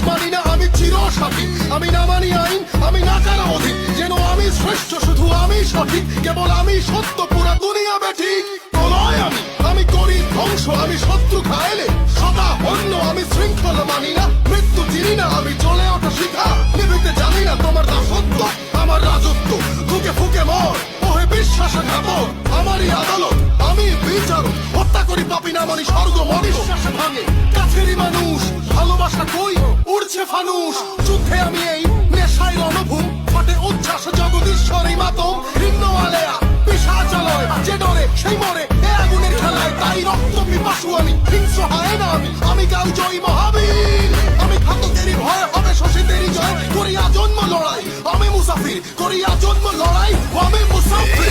মানি না আমি চিরসাথী, আমি না মানি আইন, আমি না কারো অধীন, যেন আমি শ্রেষ্ঠ, শুধু আমি সঠিক, কেবল আমি সত্য, পুরা দুনিয়া বেঠিক। প্রলয় আমি করি ধ্বংস, আমি শত্রু খাইলে সদা অন্য, আমি শৃঙ্খলা মানি না, মৃত্যু চিনি না, আমি চলে ওঠা শিখা, নিভিতে জানি না তোমার দাসত্ব, আমার রাজত্ব, ফুকে ফুকে মর, ওহে বিশ্বাসঘাতক, আমারই আদালত, আমি বিচারক, হত্যা করি পাপি না মানি স্বর্গ বিশ্বাস ভাঙে কাছেরই মানুষ, ভালোবাসা কই উড়ছে ফানুষ, যুদ্ধে আমি এই নেশায় রণভূম, ফাটে উচ্ছ্বাস জগদীশ্বরী মাতম, ভিন্ন আলেয়া পিশাচালয়, যে ডরে সেই মরে এ আগুনের খেলায়, তাই রক্ত পিপাসু আমি, হিংস্র হয় না আমি গাও জয়ী মহাবীর, আমি ঘাতকেরই ভয় হবে শোষিতেরই জয়, করিয়া জন্ম লড়াই, আমি মুসাফির, করিয়া জন্ম লড়াই, আমি মুসাফির।